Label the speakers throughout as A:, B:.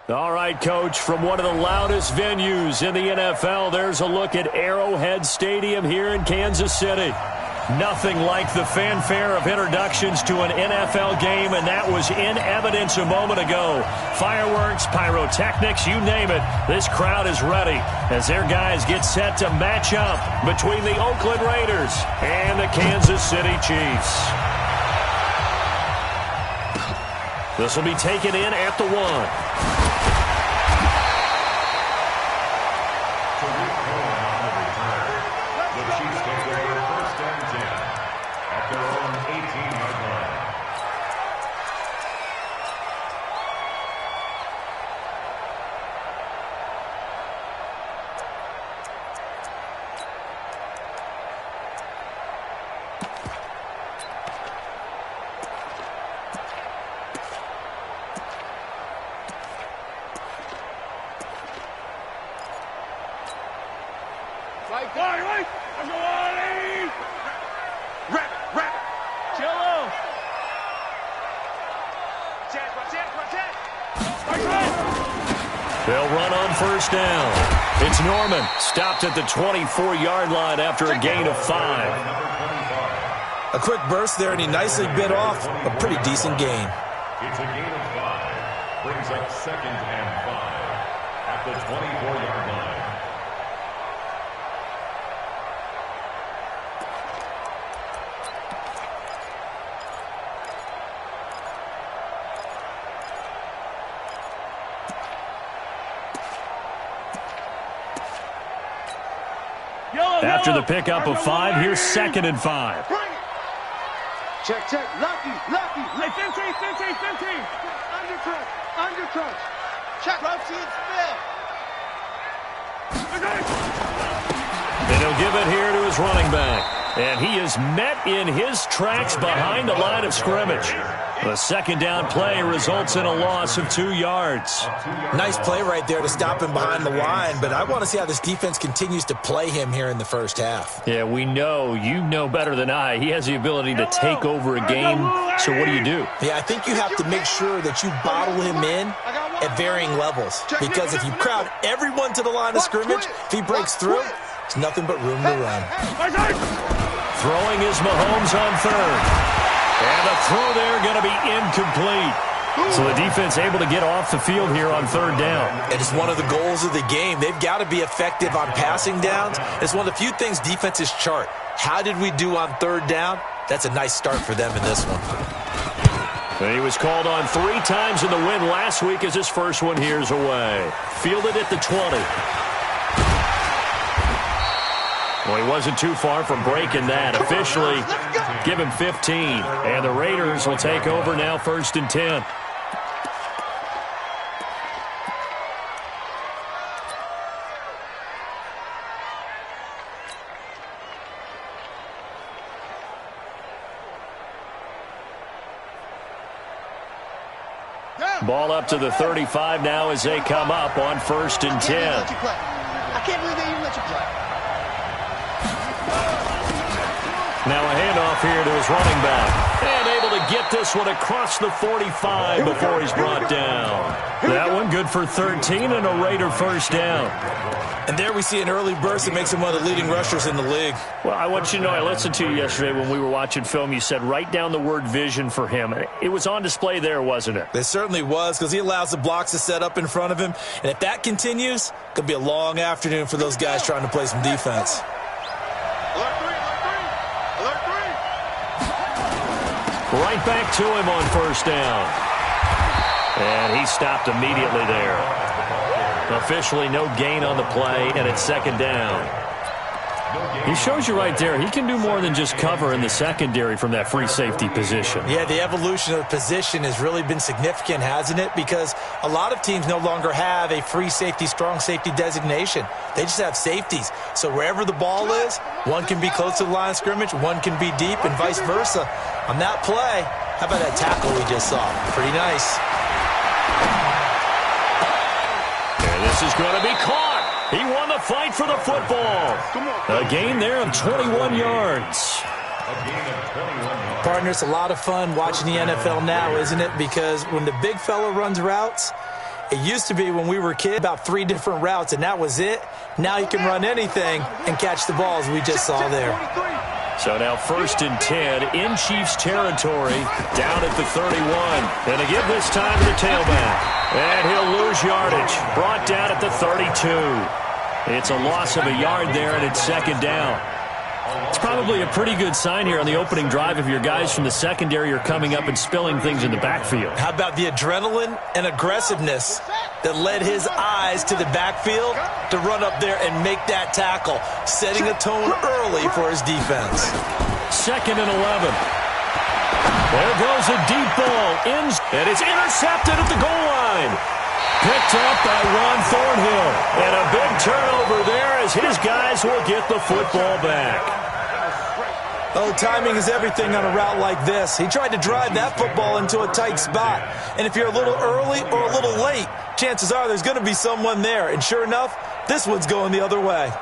A: All right, Coach, from one of the loudest venues in the NFL, there's a look at Arrowhead Stadium here in Kansas City. Nothing like the fanfare of introductions to an NFL game, and that was in evidence a moment ago. Fireworks, pyrotechnics, you name it. This crowd is ready as their guys get set to match up between the Oakland Raiders and the Kansas City Chiefs. This will be taken in at the 1. They'll run on first down. It's Norman, stopped at the 24-yard line after a gain of 5.
B: A quick burst there, and he nicely bit off a pretty decent gain.
C: It's a gain of 5. Brings up 2nd and 5 at the 24-yard line.
A: After the pickup of 5, here's 2nd and 5.
D: Check, check. Lucky. Hey, 15. Undercrunch. Check. Crunchy and
A: And he'll give it here to his running back. And he is met in his tracks behind the line of scrimmage. The 2nd down play results in a loss of 2 yards.
B: Nice play right there to stop him behind the line, but I want to see how this defense continues to play him here in the first half.
A: Yeah, we know. You know better than I. He has the ability to take over a game, so what do?
B: Yeah, I think you have to make sure that you bottle him in at varying levels, because if you crowd everyone to the line of scrimmage, if he breaks through, it's nothing but room to run.
A: Throwing is Mahomes on 3rd. And the throw there going to be incomplete. So the defense able to get off the field here on 3rd down.
B: It is one of the goals of the game. They've got to be effective on passing downs. It's one of the few things defenses chart. How did we do on 3rd down? That's a nice start for them in this one.
A: And he was called on 3 times in the win last week as his first one here's away. Fielded at the 20. Well, he wasn't too far from breaking that. Officially, give him 15. And the Raiders will take over now 1st and 10. Ball up to the 35 now as they come up on 1st and 10.
D: I can't believe they even let you play.
A: Now a handoff here to his running back. And able to get this one across the 45 before he's brought down. That one good for 13 and a Raider 1st down.
B: And there we see an early burst that makes him one of the leading rushers in the league.
A: Well, I want you to know, I listened to you yesterday when we were watching film. You said write down the word vision for him. It was on display there, wasn't it?
B: It certainly was, because he allows the blocks to set up in front of him. And if that continues, it could be a long afternoon for those guys trying to play some defense.
A: Right back to him on 1st down. And he stopped immediately there. Officially no gain on the play, and it's 2nd down. He shows you right there, he can do more than just cover in the secondary from that free safety position.
B: Yeah, the evolution of the position has really been significant, hasn't it? Because a lot of teams no longer have a free safety, strong safety designation. They just have safeties. So wherever the ball is, one can be close to the line of scrimmage, one can be deep, and vice versa. On that play, how about that tackle we just saw? Pretty nice.
A: And this is going to be caught. He won the fight for the football. A gain there of 21 yards.
B: Partner, it's a lot of fun watching the NFL now, isn't it? Because when the big fella runs routes, It used to be when we were kids about 3 different routes, and that was it. Now he can run anything and catch the ball, as we just saw there.
A: So now 1st and 10 in Chiefs territory, down at the 31. And again this time to the tailback. And he'll lose yardage. Brought down at the 32. It's a loss of a yard there, and it's 2nd down. It's probably a pretty good sign here on the opening drive if your guys from the secondary are coming up and spilling things in the backfield.
B: How about the adrenaline and aggressiveness that led his eyes to the backfield to run up there and make that tackle, setting a tone early for his defense.
A: 2nd and 11. There goes a deep ball, and it's intercepted at the goal line. Picked up by Ron Thornhill. And a big turnover there as his guys will get the football back.
B: Oh, timing is everything on a route like this. He tried to drive that football into a tight spot. And if you're a little early or a little late, chances are there's going to be someone there. And sure enough, this one's going the other way.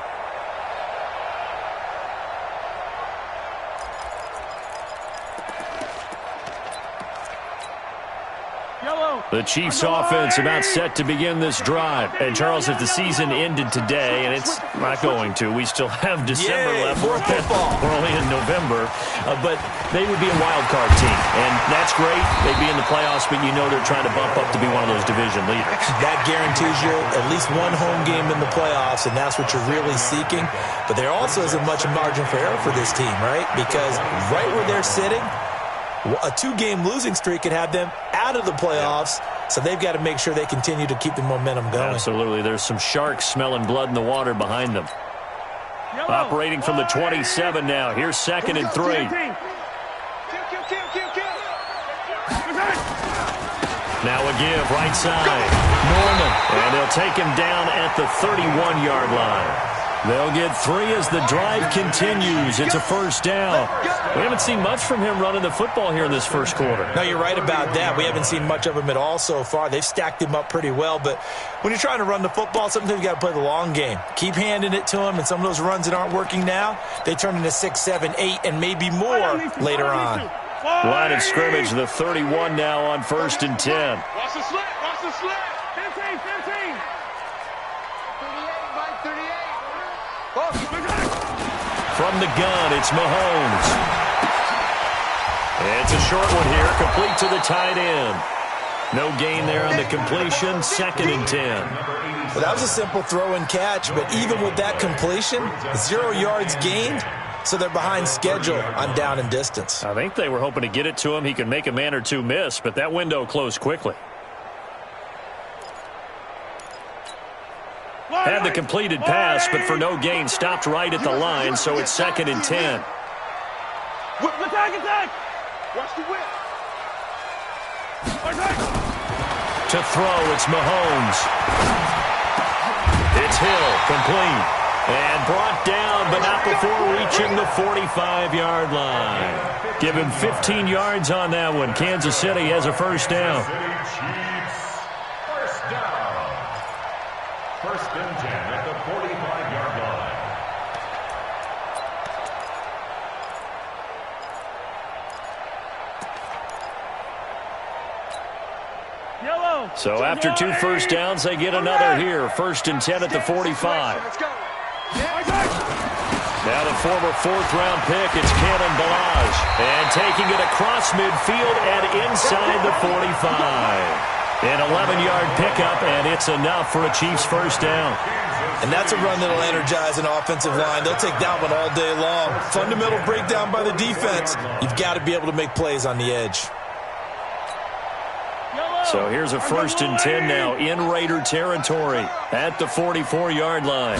A: The Chiefs offense about set to begin this drive. And Charles, if the season ended today, and it's not going to, we still have December left.
B: More football.
A: We're only in November. But they would be a wild card team. And that's great. They'd be in the playoffs, but you know they're trying to bump up to be one of those division leaders.
B: That guarantees you at least one home game in the playoffs, and that's what you're really seeking. But there also isn't much margin for error for this team, right? Because right where they're sitting, a 2-game losing streak could have them out of the playoffs, so they've got to make sure they continue to keep the momentum going.
A: Absolutely. There's some sharks smelling blood in the water behind them. Operating from the 27 now. Here's 2nd and 3. Now a give, right side. Norman. And they'll take him down at the 31-yard line. They'll get 3 as the drive continues. It's a 1st down. We haven't seen much from him running the football here in this first quarter.
B: No, you're right about that. We haven't seen much of him at all so far. They've stacked him up pretty well. But when you're trying to run the football, sometimes you got to play the long game. Keep handing it to him, and some of those runs that aren't working now, they turn into 6, 7, 8, and maybe more later on.
A: Line of scrimmage, the 31 now on 1st and 10.
D: Watch the slip. Watch the slip. 15, 15. 38, Mike, 38.
A: From the gun, it's Mahomes. It's a short one here, complete to the tight end. No gain there on the completion, 2nd and 10.
B: Well, that was a simple throw and catch, but even with that completion, 0 yards gained, so they're behind schedule on down and distance.
A: I think they were hoping to get it to him. He could make a man or two miss, but that window closed quickly. Had the completed pass, but for no gain, stopped right at the line, so it's 2nd and 10.
D: Attack! Watch the whip.
A: To throw, it's Mahomes. It's Hill, complete. And brought down, but not before reaching the 45-yard line. Give him 15 yards on that one. Kansas City has a 1st down.
C: First down. 1st and 10 at the 45-yard line.
A: So after 2 first downs, they get another here. 1st and 10 at the 45. Now the former 4th-round pick, it's Cannon Balaj. And taking it across midfield and inside the 45. An 11-yard pickup, and it's enough for a Chiefs 1st down.
B: And that's a run that'll energize an offensive line. They'll take that one all day long. Fundamental breakdown by the defense. You've got to be able to make plays on the edge.
A: So here's a 1st and 10 now in Raider territory at the 44-yard line.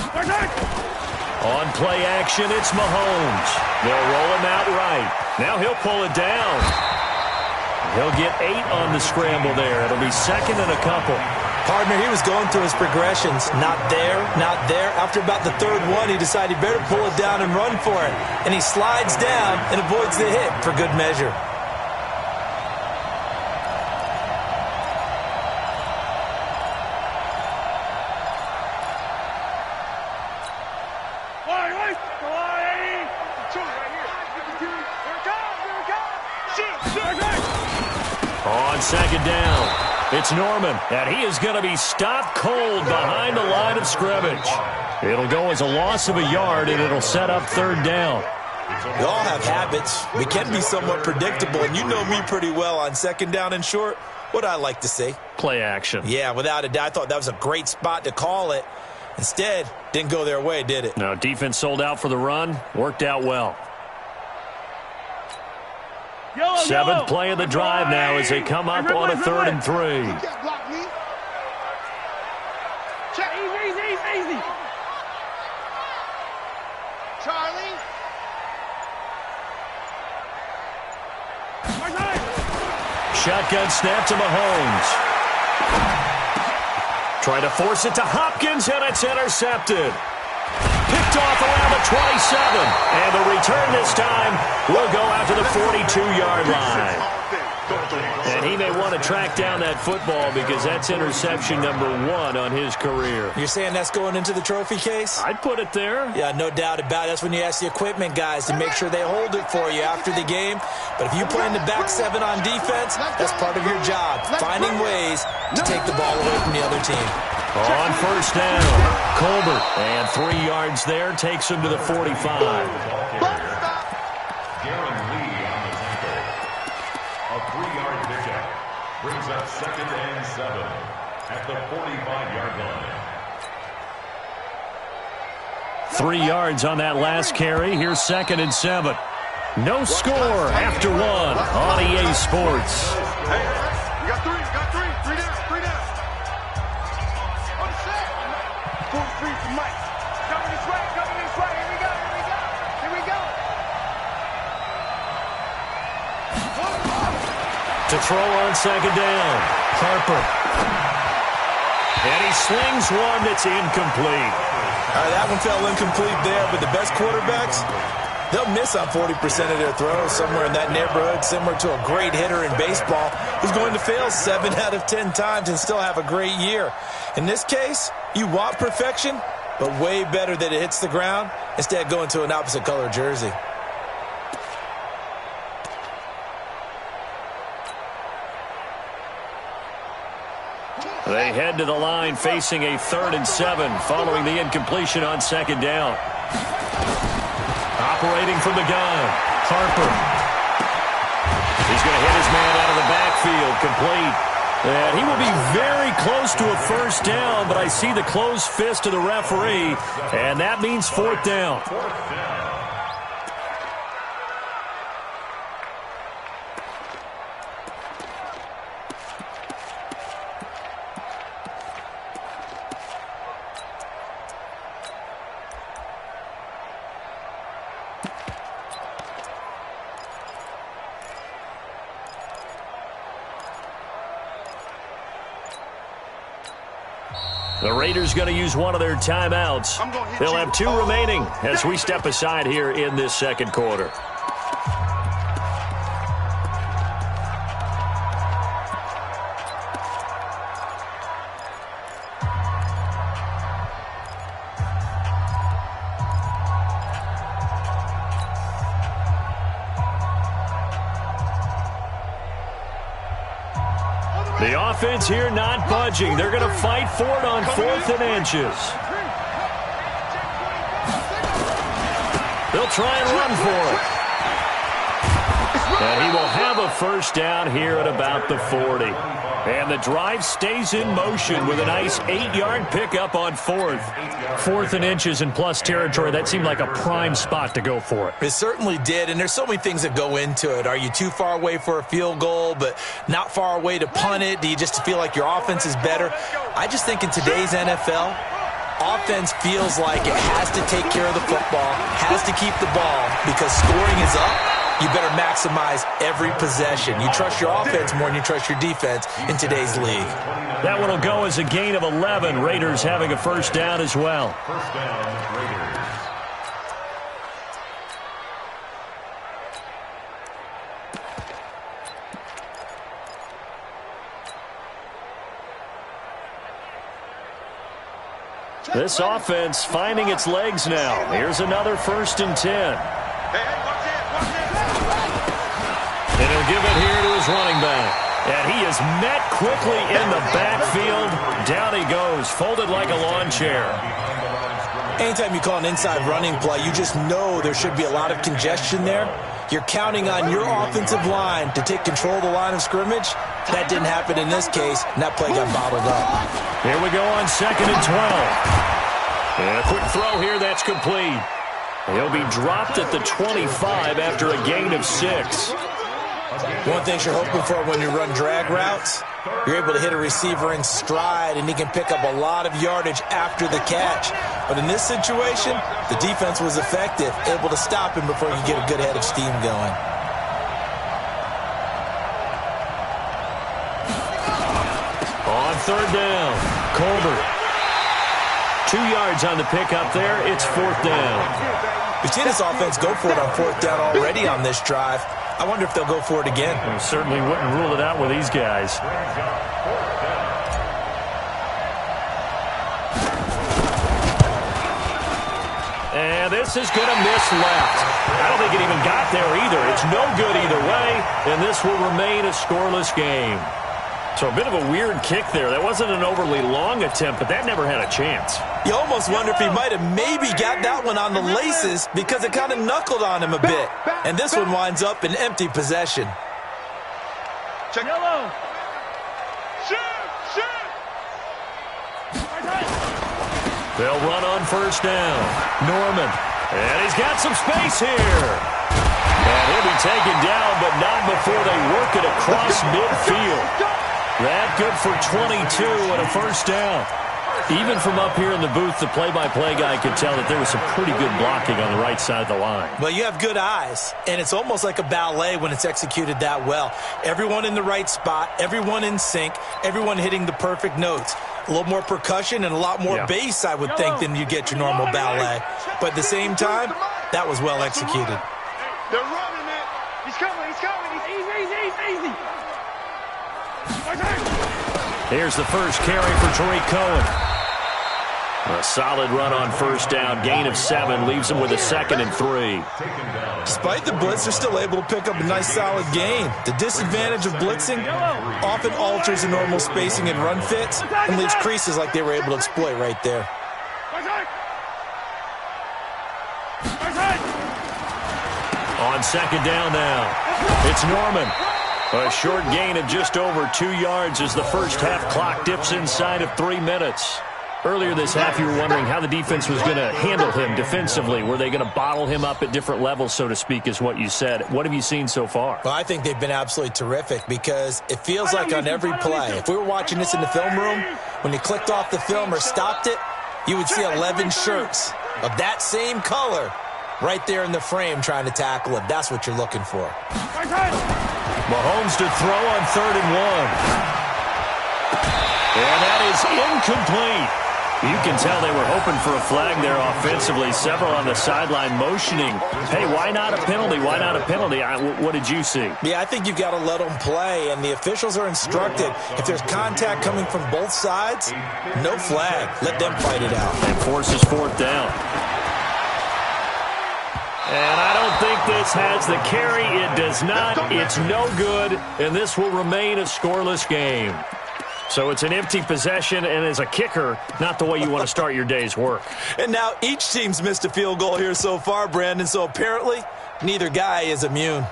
A: On play action, it's Mahomes. They'll roll him out right. Now he'll pull it down. He'll get 8 on the scramble there. It'll be 2nd and a couple.
B: Partner, he was going through his progressions. Not there, not there. After about the 3rd one, he decided he better pull it down and run for it. And he slides down and avoids the hit for good measure.
A: On 2nd down, It's Norman, and he is going to be stopped cold behind the line of scrimmage. It'll go as a loss of a yard, and it'll set up third down.
B: We all have habits. We can be somewhat predictable, and you know me pretty well on second down and short. What I like to say?
A: Play action.
B: Yeah, without a doubt. I thought that was a great spot to call it. Instead, didn't go their way, did it?
A: No, defense sold out for the run. Worked out well. Seventh play of the drive now as they come up on a 3rd and 3.
D: Easy. Charlie.
A: Shotgun snap to Mahomes. Trying to force it to Hopkins, and it's intercepted. Picked off around the 27. And the return this time will go out to the 42-yard line. And he may want to track down that football because that's interception number 1 on his career.
B: You're saying that's going into the trophy case?
A: I'd put it there.
B: Yeah, no doubt about it. That's when you ask the equipment guys to make sure they hold it for you after the game. But if you play in the back 7 on defense, that's part of your job, finding ways to take the ball away from the other team.
A: On first down, Colbert. And 3 yards there takes him to the 45.
C: Brings up 2nd and 7 at the 45-yard line.
A: 3 yards on that last carry. Here's 2nd and 7. No score after 1 on EA Sports.
D: Hey, you got 3. Three down. On the set. Full free for Mike. Coming this way. Here we go.
A: To throw on 2nd down, Harper. And he slings one that's incomplete.
B: All right, that one fell incomplete there, but the best quarterbacks, they'll miss on 40% of their throws, somewhere in that neighborhood, similar to a great hitter in baseball who's going to fail 7 out of 10 times and still have a great year. In this case, you want perfection, but way better that it hits the ground instead of going to an opposite color jersey.
A: They head to the line facing a 3rd and 7 following the incompletion on 2nd down. Operating from the gun, Harper. He's going to hit his man out of the backfield, complete. And he will be very close to a first down, but I see the closed fist of the referee, and that means 4th down. The Raiders going to use one of their timeouts. They'll have 2 remaining as we step aside here in this 2nd quarter. The offense here not budging. They're going to fight for it on 4th and inches. They'll try and run for it. And he will have a first down here at about the 40. And the drive stays in motion with a nice 8-yard pickup on 4th. 4th and inches in plus territory. That seemed like a prime spot to go for it.
B: It certainly did, and there's so many things that go into it. Are you too far away for a field goal, but not far away to punt it? Do you just feel like your offense is better? I just think in today's NFL, offense feels like it has to take care of the football, has to keep the ball, because scoring is up. You better maximize every possession. You trust your offense more than you trust your defense in today's league.
A: That one will go as a gain of 11. Raiders having a first down as well.
C: First down, Raiders.
A: This offense finding its legs now. Here's another 1st and 10.
D: Hey, watch it.
A: And he'll give it here to his running back. And he is met quickly in the backfield. Down he goes, folded like a lawn chair.
B: Anytime you call an inside running play, you just know there should be a lot of congestion there. You're counting on your offensive line to take control of the line of scrimmage. That didn't happen in this case, and that play got bottled up.
A: Here we go on 2nd and 12. And a quick throw here, that's complete. He'll be dropped at the 25 after a gain of 6.
B: One thing you're hoping for when you run drag routes, you're able to hit a receiver in stride, and he can pick up a lot of yardage after the catch. But in this situation, the defense was effective, able to stop him before you get a good head of steam going.
A: On 3rd down, Colbert. 2 yards on the pickup there. It's 4th down.
B: We've seen this offense go for it on 4th down already on this drive. I wonder if they'll go for it again.
A: We certainly wouldn't rule it out with these guys. And this is going to miss left. I don't think it even got there either. It's no good either way, and this will remain a scoreless game. So a bit of a weird kick there. That wasn't an overly long attempt, but that never had a chance.
B: You almost wonder if he might have maybe got that one on the laces because it kind of knuckled on him a bit. And this one winds up in empty possession.
D: Check. Yellow. Shoot!
A: They'll run on 1st down. Norman. And he's got some space here. And he'll be taken down, but not before they work it across midfield. That good for 22 and a 1st down. Even from up here in the booth, the play-by-play guy could tell that there was some pretty good blocking on the right side of the line.
B: Well, you have good eyes, and it's almost like a ballet when it's executed that well. Everyone in the right spot, everyone in sync, everyone hitting the perfect notes. A little more percussion and a lot more bass, I would think, than you get your normal ballet. But at the same time, that was well executed.
D: They're running it. He's coming. Easy.
A: Here's the first carry for Tariq Cohen. A solid run on 1st down. Gain of 7 leaves him with a 2nd and 3.
B: Despite the blitz, they're still able to pick up a nice solid gain. The disadvantage of blitzing often alters the normal spacing and run fits and leaves creases like they were able to exploit right there.
A: On 2nd down now, it's Norman. A short gain of just over 2 yards as the first half clock dips inside of 3 minutes. Earlier this half, you were wondering how the defense was going to handle him defensively. Were they going to bottle him up at different levels, so to speak, is what you said. What have you seen so far?
B: Well, I think they've been absolutely terrific because it feels like on every play, if we were watching this in the film room, when you clicked off the film or stopped it, you would see 11 shirts of that same color right there in the frame trying to tackle him. That's what you're looking for.
A: Mahomes to throw on 3rd and 1. And that is incomplete. You can tell they were hoping for a flag there offensively. Several on the sideline motioning. Hey, why not a penalty? Why not a penalty? What did you see?
B: Yeah, I think you've got to let them play, and the officials are instructed. If there's contact coming from both sides, no flag. Let them fight it out.
A: And forces 4th down. And I don't think this has the carry. It does not. It's no good. And this will remain a scoreless game. So it's an empty possession, and as a kicker, not the way you want to start your day's work.
B: And now each team's missed a field goal here so far, Brandon. So apparently, neither guy is immune.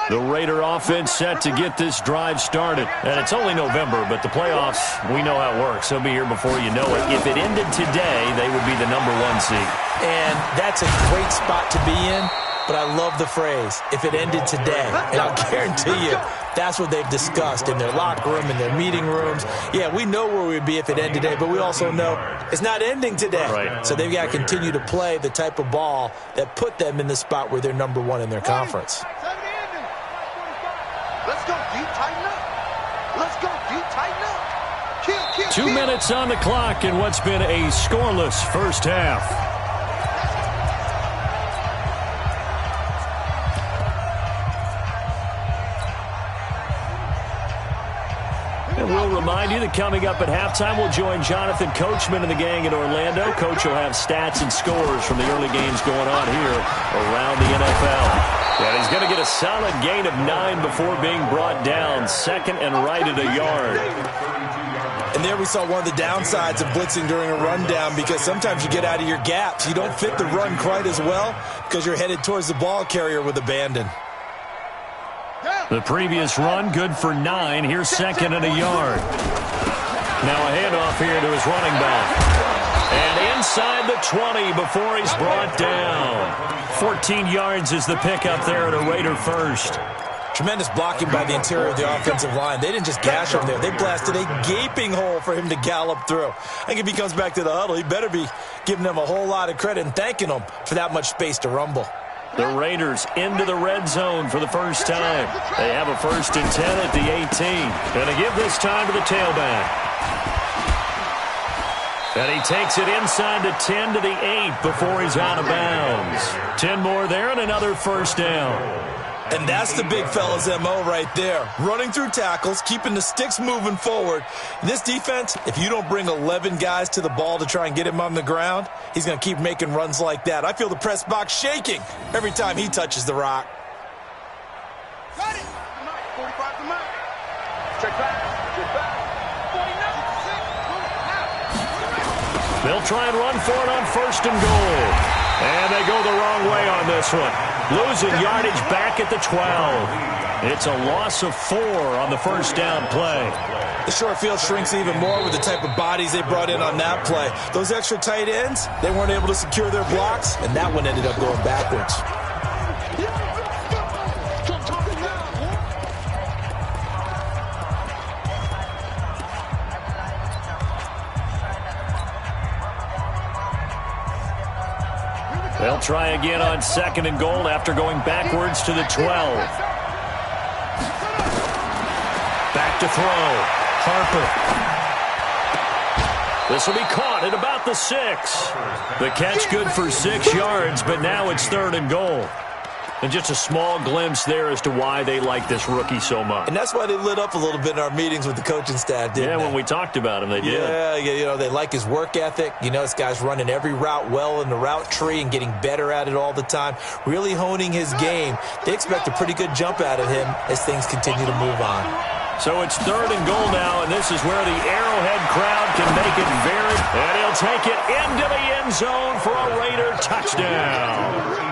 A: The Raider offense set to get this drive started. And it's only November, but the playoffs, we know how it works. They'll be here before you know it. If it ended today, they would be the number 1 seed.
B: And that's a great spot to be in, but I love the phrase, if it ended today. And I'll guarantee you, that's what they've discussed in their locker room, in their meeting rooms. Yeah, we know where we'd be if it ended today, but we also know it's not ending today.
A: Right.
B: So they've got to continue to play the type of ball that put them in the spot where they're number 1 in their conference.
D: Let's go, D. Tighten up. Let's go, D. Tighten up. Kill.
A: 2 minutes on the clock in what's been a scoreless first half. And we'll remind remind you that coming up at halftime, we'll join Jonathan Coachman and the gang in Orlando. Coach will have stats and scores from the early games going on here around the NFL. And he's going to get a solid gain of 9 before being brought down. Second and right at a yard.
B: And there we saw one of the downsides of blitzing during a rundown, because sometimes you get out of your gaps. You don't fit the run quite as well because you're headed towards the ball carrier with abandon.
A: The previous run, good for 9. Here's second and a yard. Now a handoff here to his running back. And inside the 20 before he's brought down. 14 yards is the pickup there at a Raider first.
B: Tremendous blocking by the interior of the offensive line. They didn't just gash him there. They blasted a gaping hole for him to gallop through. I think if he comes back to the huddle, he better be giving them a whole lot of credit and thanking them for that much space to rumble.
A: The Raiders into the red zone for the first time. They have a 1st and 10 at the 18. Going to give this time to the tailback. And he takes it inside the 10 to the 8 before he's out of bounds. 10 more there and another first down.
B: And that's the big fella's MO right there. Running through tackles, keeping the sticks moving forward. This defense, if you don't bring 11 guys to the ball to try and get him on the ground, he's going to keep making runs like that. I feel the press box shaking every time he touches the rock.
D: Got it. 45 to Mike. Check back. Check back. 49.
A: They'll try and run for it on 1st and goal. And they go the wrong way on this one. Losing yardage back at the 12. It's a loss of 4 on the first down play.
B: The short field shrinks even more with the type of bodies they brought in on that play. Those extra tight ends, they weren't able to secure their blocks, and that one ended up going backwards.
A: They'll try again on 2nd and goal after going backwards to the 12. Back to throw. Harper. This will be caught at about the 6. The catch good for 6 yards, but now it's 3rd and goal. And just a small glimpse there as to why they like this rookie so much.
B: And that's why they lit up a little bit in our meetings with the coaching staff, didn't they?
A: Yeah, when we talked about him, they did.
B: Yeah, you know, they like his work ethic. You know, this guy's running every route well in the route tree and getting better at it all the time, really honing his game. They expect a pretty good jump out of him as things continue to move on.
A: So it's 3rd and goal now, and this is where the Arrowhead crowd can make it very. And he'll take it into the end zone for a Raider touchdown.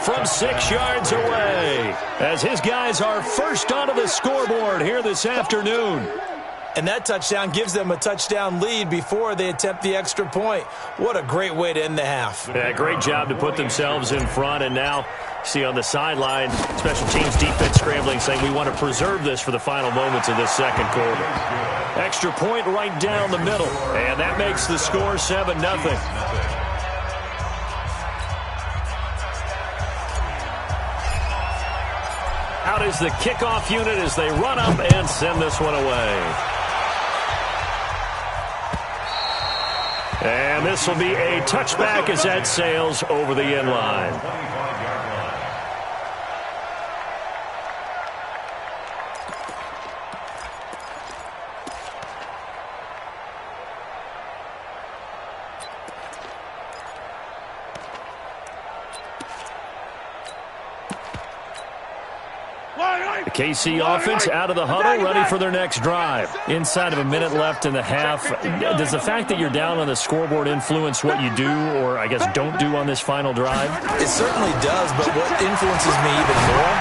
A: From 6 yards away, as his guys are first onto the scoreboard here this afternoon.
B: And that touchdown gives them a touchdown lead before they attempt the extra point. What a great way to end the half.
A: Yeah, great job to put themselves in front, and now see on the sideline, special teams defense scrambling, saying we want to preserve this for the final moments of this second quarter. Extra point right down the middle, and that makes the score 7-0. Out is the kickoff unit as they run up and send this one away. And this will be a touchback as that sails over the end line. The KC offense out of the huddle, ready for their next drive. Inside of a minute left in the half, does the fact that you're down on the scoreboard influence what you do, or I guess don't do on this final drive?
B: It certainly does, but what influences me even more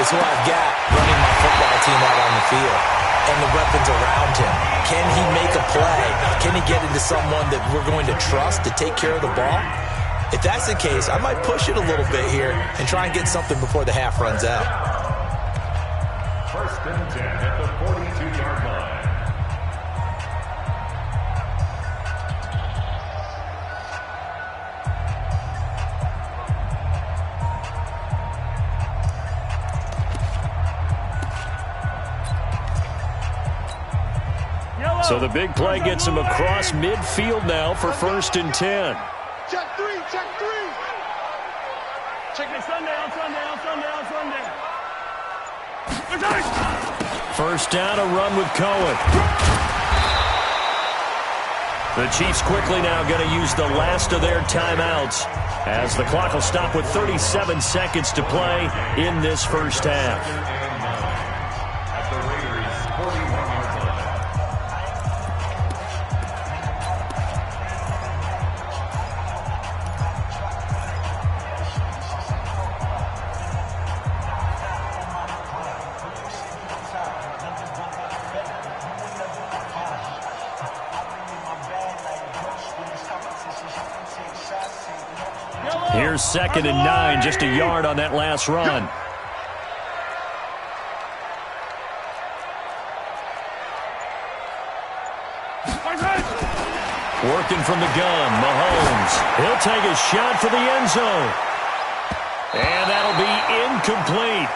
B: is who I've got running my football team out on the field and the weapons around him. Can he make a play? Can he get into someone that we're going to trust to take care of the ball? If that's the case, I might push it a little bit here and try and get something before the half runs out.
C: 1st and 10 at the 42-yard line.
A: So the big play gets him across midfield now for 1st and 10.
D: Check 3, check 3. Check it. Sundown.
A: First down, a run with Cohen. The Chiefs quickly now going to use the last of their timeouts as the clock will stop with 37 seconds to play in this first half.
C: At the Raiders' 41-yard line.
A: Here's 2nd and 9, just a yard on that last run. Working from the gun, Mahomes. He'll take a shot for the end zone. And that'll be incomplete.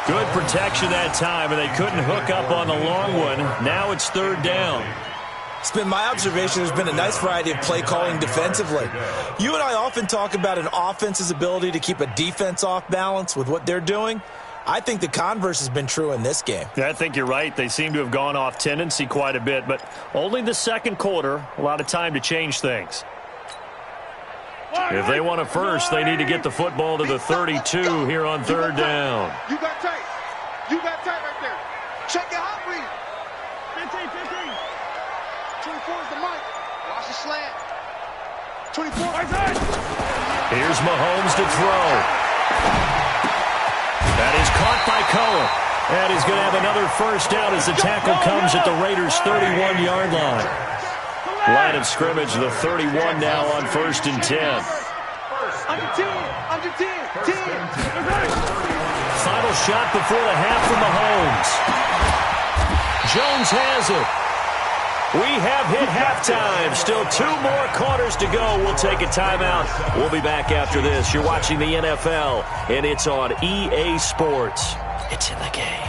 A: Good protection that time, and they couldn't hook up on the long one. Now it's 3rd down.
B: It's been my observation there's been a nice variety of play calling defensively. You and I often talk about an offense's ability to keep a defense off balance with what they're doing. I think the converse has been true in this game.
A: Yeah, I think you're right. They seem to have gone off tendency quite a bit, but only the second quarter, a lot of time to change things. If they want a first, they need to get the football to the 32 here on 3rd down.
D: You got tight. You got tight right there. Check your hot read. 15. 24 is the mic. Watch the slant. 24.
A: Here's Mahomes to throw. That is caught by Cohen. And he's going to have another first down as the tackle comes at the Raiders' 31-yard line. Line of scrimmage, the 31 now on 1st and 10.
D: Under 10. Under 10. 10.
A: Final shot before the half from Mahomes. Jones has it. We have hit halftime. Still 2 more quarters to go. We'll take a timeout. We'll be back after this. You're watching the NFL, and it's on EA Sports. It's in the game.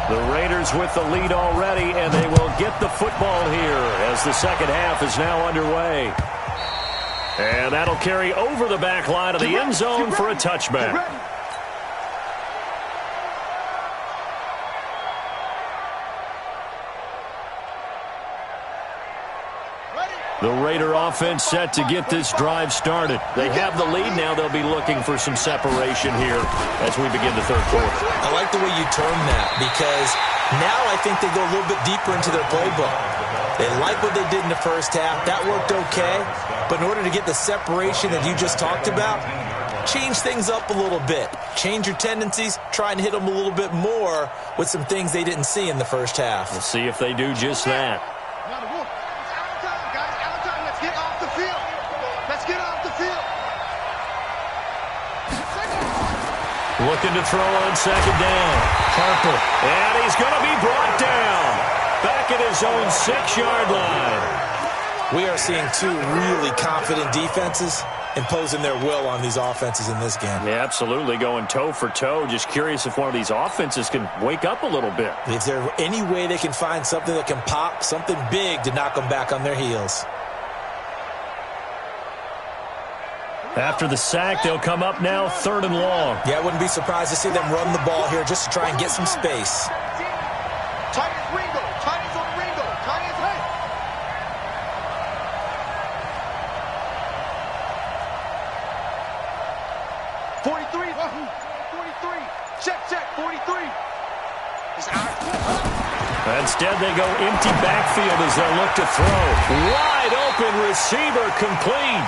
A: The Raiders with the lead already, and they will get the football here as the second half is now underway. And that'll carry over the back line of the end zone for a touchback. The Raider offense set to get this drive started. They have the lead now. They'll be looking for some separation here as we begin the third quarter.
B: I like the way you term that because now I think they go a little bit deeper into their playbook. They like what they did in the first half. That worked okay. But in order to get the separation that you just talked about, change things up a little bit. Change your tendencies. Try and hit them a little bit more with some things they didn't see in the first half.
A: We'll see if they do just that. Looking to throw on 2nd down. Harper. And he's going to be brought down. Back at his own 6-yard line.
B: We are seeing 2 really confident defenses imposing their will on these offenses in this game.
A: Yeah, absolutely. Going toe for toe. Just curious if one of these offenses can wake up a little bit.
B: Is there any way they can find something that can pop, something big to knock them back on their heels?
A: After the sack, they'll come up now 3rd and long.
B: Yeah, I wouldn't be surprised to see them run the ball here just to try and get some space.
D: Tight as Ringo. Tight as on Ringo. Tight as hey. 43. 43. Check. 43. It's out.
A: Instead, they go empty backfield as they look to throw. Wide open receiver complete.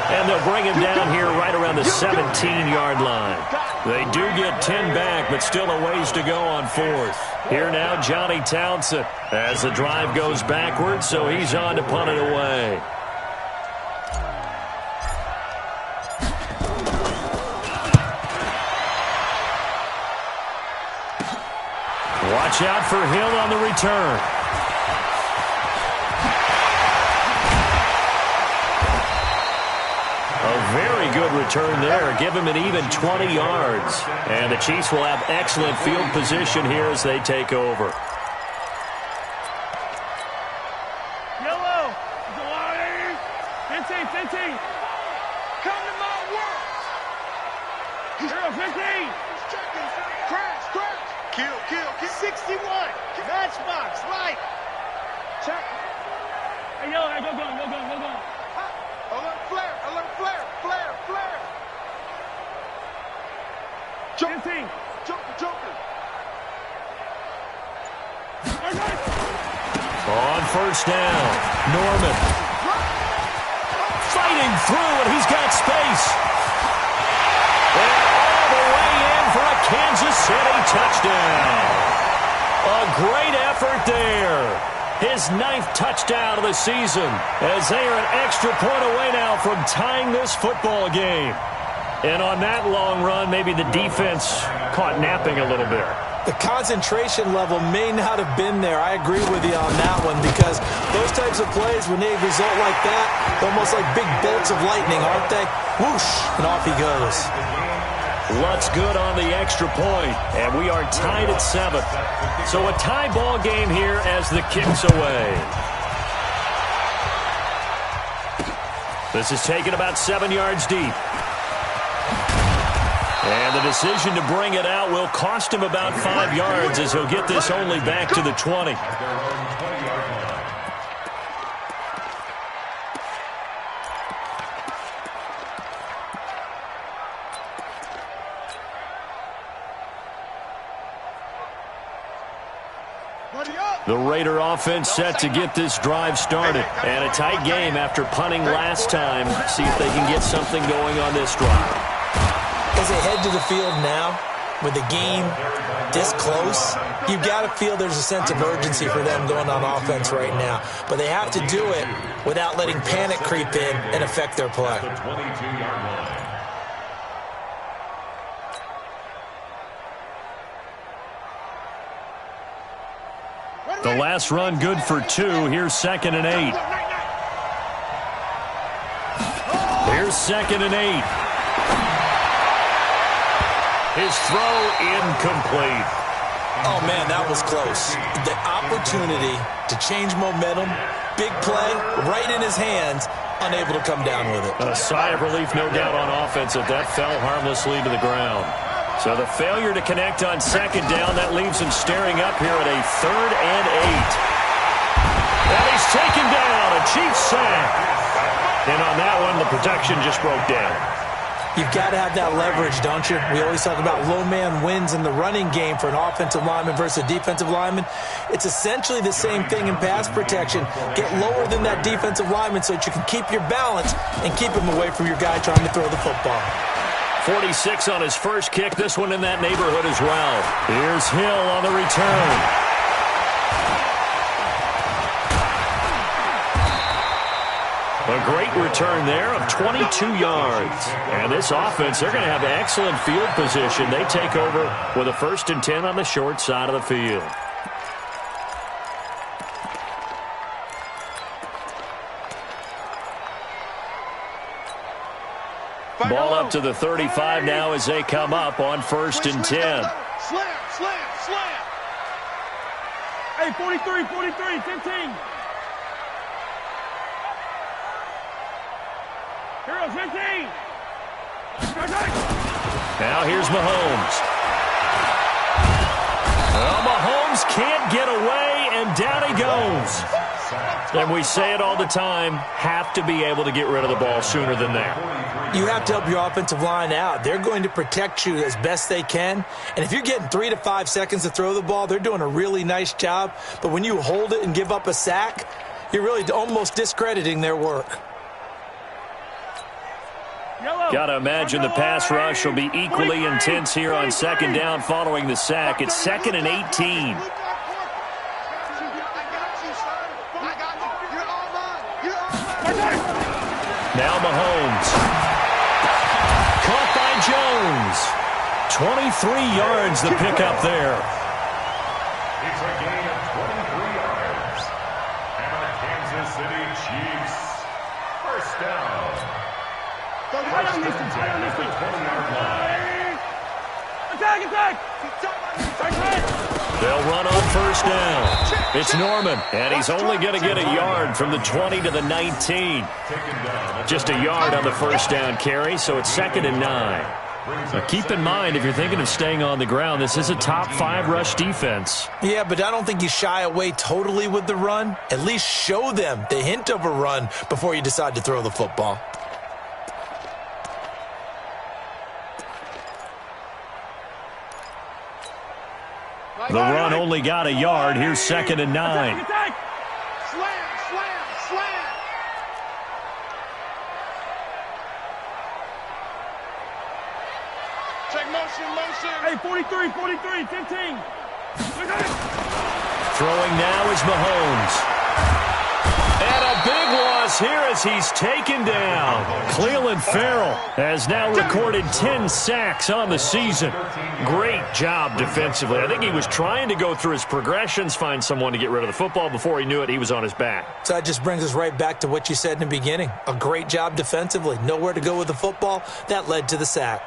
A: And they'll bring him down here right around the 17-yard line. They do get 10 back, but still a ways to go on 4th. Here now, Johnny Townsend as the drive goes backwards, so he's on to punt it away. Watch out for Hill on the return. A very good return there. Give him an even 20 yards. And the Chiefs will have excellent field position here as they take over.
D: Yellow. 15. Come to my world. Hero 15. Crash. Kill. 61. Matchbox, right. Check. Hey, yo, go. Alert flare. Joker.
A: On first down, Norman. Fighting through, and he's got space. And all the way in for a Kansas City touchdown. A great effort there. His 9th touchdown of the season, as they are an extra point away now from tying this football game. And on that long run, maybe the defense caught napping a little bit.
B: The concentration level may not have been there. I agree with you on that one, because those types of plays, when they result like that, they're almost like big bolts of lightning, aren't they? Whoosh, and off he goes.
A: Lutt's good on the extra point, and we are tied at 7. So a tie ball game here as the kick's away. This is taken about 7 yards deep. And the decision to bring it out will cost him about 5 yards, as he'll get this only back to the 20. The Raider offense set to get this drive started. And a tight game after punting last time. See if they can get something going on this drive.
B: As they head to the field now, with the game this close, you've got to feel there's a sense of urgency for them going on offense right now. But they have to do it without letting panic creep in and affect their play.
A: The last run good for 2. Here's 2nd and 8. Here's 2nd and 8. His throw incomplete.
B: Oh, man, that was close. The opportunity to change momentum, big play, right in his hands, unable to come down with it.
A: A sigh of relief, no doubt, on offense if that fell harmlessly to the ground. So the failure to connect on 2nd down, that leaves him staring up here at a 3rd and 8. And he's taken down, a Chiefs sack. And on that one, the protection just broke down.
B: You've got to have that leverage, don't you? We always talk about low man wins in the running game for an offensive lineman versus a defensive lineman. It's essentially the same thing in pass protection. Get lower than that defensive lineman so that you can keep your balance and keep him away from your guy trying to throw the football.
A: 46 on his first kick, this one in that neighborhood as well. Here's Hill on the return. A great return there of 22 yards. And this offense, they're going to have excellent field position. They take over with a 1st and 10 on the short side of the field. Ball up to the 35 now as they come up on 1st and 10.
D: Slam. Hey, 43, 15. Hero 15.
A: Now here's Mahomes. Well, Mahomes can't get away, and down he goes. And we say it all the time, have to be able to get rid of the ball sooner than that.
B: You have to help your offensive line out. They're going to protect you as best they can. And if you're getting 3 to 5 seconds to throw the ball, they're doing a really nice job. But when you hold it and give up a sack, you're really almost discrediting their work.
A: Got to imagine the pass rush will be equally intense here on 2nd down following the sack. It's 2nd and 18. Now Mahomes. Caught by Jones. 23 yards the pickup there.
C: It's a gain of 23 yards. And the Kansas City Chiefs, 1st down. First and 10 at the 20-yard line.
D: Attack!
A: They'll run on 1st down. It's Norman, and he's only going to get a yard from the 20 to the 19. Just a yard on the 1st down carry, so it's 2nd and 9. Now keep in mind, if you're thinking of staying on the ground, this is a top 5 rush defense.
B: Yeah, but I don't think you shy away totally with the run. At least show them the hint of a run before you decide to throw the football.
A: The run only got a yard. Here's 2nd and 9.
D: Slam, slam, slam. Check motion, motion.
E: Hey, 43, 43, 15.
A: Throwing now is Mahomes. And a big loss here as he's taken down. Clelin Ferrell has now recorded 10 sacks on the season. Great job defensively. I think he was trying to go through his progressions, find someone to get rid of the football. Before he knew it, he was on his back.
B: So that just brings us right back to what you said in the beginning. A great job defensively. Nowhere to go with the football. That led to the sack.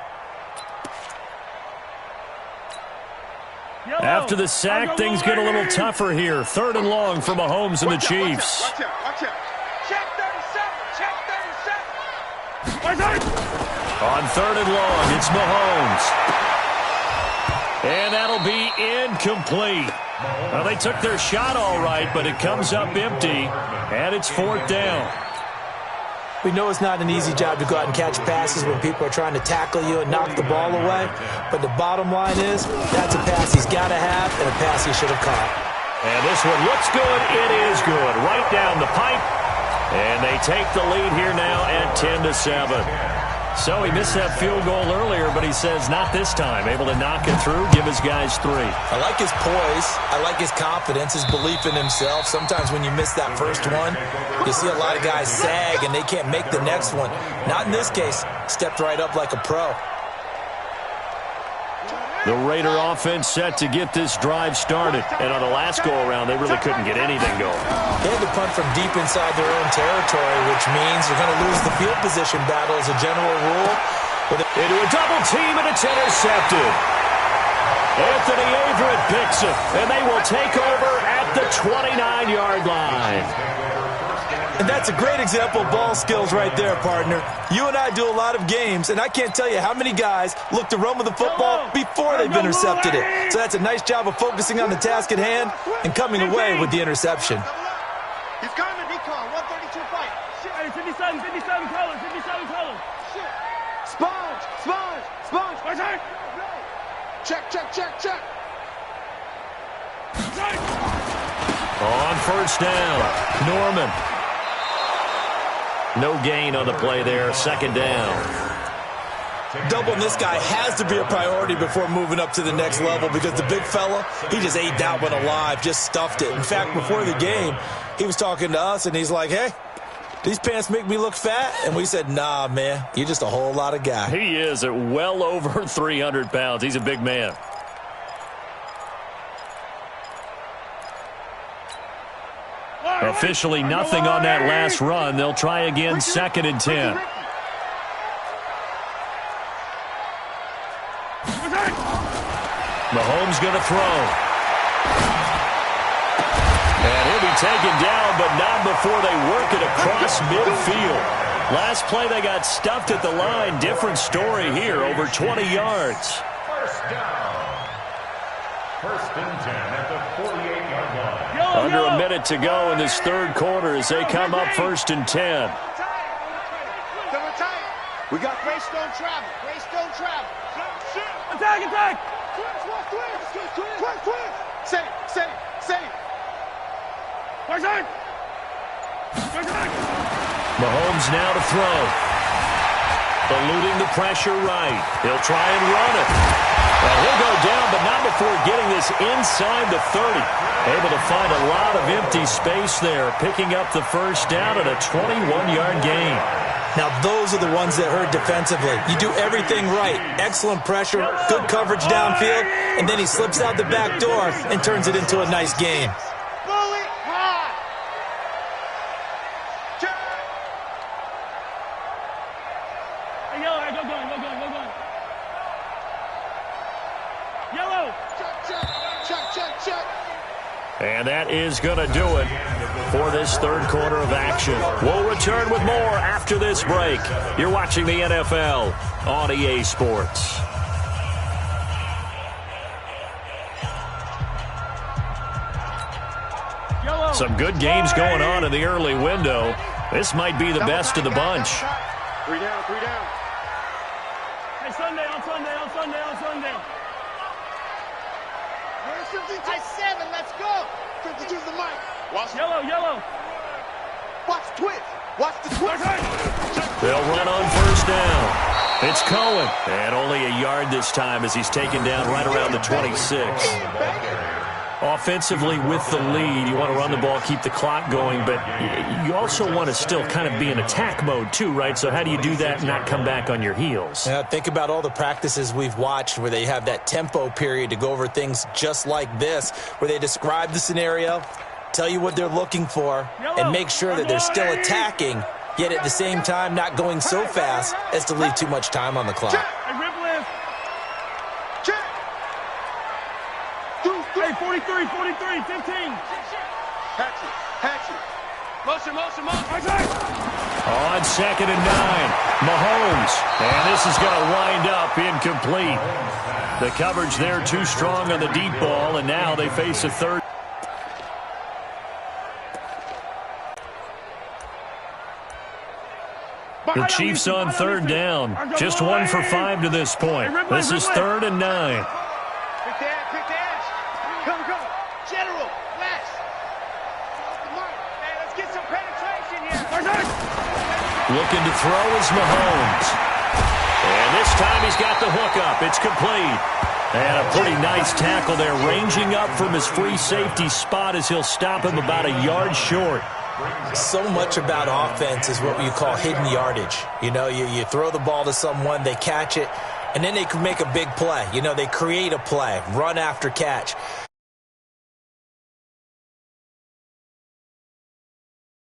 A: After the sack, things get a little tougher here. 3rd and long for Mahomes and the Chiefs.
D: Watch out, watch out. Check 37, check 37.
A: On 3rd and long, it's Mahomes. And that'll be incomplete. Well, they took their shot all right, but it comes up empty, and it's 4th down.
B: We know it's not an easy job to go out and catch passes when people are trying to tackle you and knock the ball away. But the bottom line is, that's a pass he's got to have and a pass he should have caught.
A: And this one looks good. It is good. Right down the pipe. And they take the lead here now at 10-7. So he missed that field goal earlier, but he says not this time. Able to knock it through, give his guys 3.
B: I like his poise. I like his confidence, his belief in himself. Sometimes when you miss that first one, you see a lot of guys sag and they can't make the next one. Not in this case. Stepped right up like a pro.
A: The Raider offense set to get this drive started. And on the last go-around, they really couldn't get anything going.
B: They had to punt from deep inside their own territory, which means you're going to lose the field position battle as a general rule.
A: Into a double team, and it's intercepted. Anthony Averett picks it, and they will take over at the 29-yard line.
B: And that's a great example of ball skills right there, partner. You and I do a lot of games, and I can't tell you how many guys look to run with the football before they've intercepted it. So that's a nice job of focusing on the task at hand and coming away with the interception.
D: He's coming, decon, 132 fight.
E: Hey, 57, 57 colors, 57 colors.
D: Sponge, sponge, sponge. Check, check, check, check.
A: On 1st down, Norman. No gain on the play there. 2nd down.
B: Doubling this guy has to be a priority before moving up to the next level because the big fella, he just ate that one alive, just stuffed it. In fact, before the game, he was talking to us, and he's like, hey, these pants make me look fat? And we said, nah, man, you're just a whole lot of guy.
A: He is at well over 300 pounds. He's a big man. Officially nothing on that last run. They'll try again, 2nd and 10. Mahomes going to throw. And he'll be taken down, but not before they work it across midfield. Last play, they got stuffed at the line. Different story here, over 20 yards.
C: 1st down. 1st and 10 at the 48-yard line.
A: Under a minute to go in this 3rd quarter as they come up 1st and 10.
D: We got Greystone travel. Greystone travel.
E: Attack, attack.
D: Twist. Say.
A: Mahomes now to throw. Eluding the pressure right. He'll try and run it. And he'll go down, but not before getting this inside the 30. Able to find a lot of empty space there, picking up the 1st down at a 21-yard gain.
B: Now, those are the ones that hurt defensively. You do everything right. Excellent pressure, good coverage downfield, and then he slips out the back door and turns it into a nice gain.
D: Fully high.
E: Hey, yellow, hey, go going.
D: Yellow. Check.
A: And that is going to do it for this third quarter of action. We'll return with more after this break. You're watching the NFL on EA Sports. Some good games going on in the early window. This might be the best of the bunch.
D: 3 down, 3 down.
E: Hey, Sunday, on Sunday, on Sunday, on Sunday.
D: I 7, let's go. 52's the mic. Watch
E: Yellow, yellow.
D: Watch the twist. Watch the twist.
A: They'll run on first down. It's Cohen. And only a yard this time as he's taken down right around the 26. Offensively with the lead, you want to run the ball, keep the clock going, but you also want to still kind of be in attack mode too, right? So how do you do that and not come back on your heels?
B: Yeah, think about all the practices we've watched where they have that tempo period to go over things just like this, where they describe the scenario, tell you what they're looking for, and make sure that they're still attacking, yet at the same time not going so fast as to leave too much time on the clock.
E: Hey, rip lift.
D: Check.
E: Hey, 43, 43, 15.
D: Hatchet.
E: Motion.
A: On 2nd and 9, Mahomes. And this is going to wind up incomplete. The coverage there too strong on the deep ball, and now they face a third. The Chiefs on third down. Just 1 for 5 to this point. This is 3rd and 9.
D: Pick the edge. Come. General, West. Hey, let's get some penetration here.
A: Looking to throw is Mahomes. And this time he's got the hook up. It's complete. And a pretty nice tackle there, ranging up from his free safety spot as he'll stop him about a yard short.
B: So much about offense is what you call hidden yardage. You know, you throw the ball to someone, they catch it, and then they can make a big play. You know, they create a play, run after catch.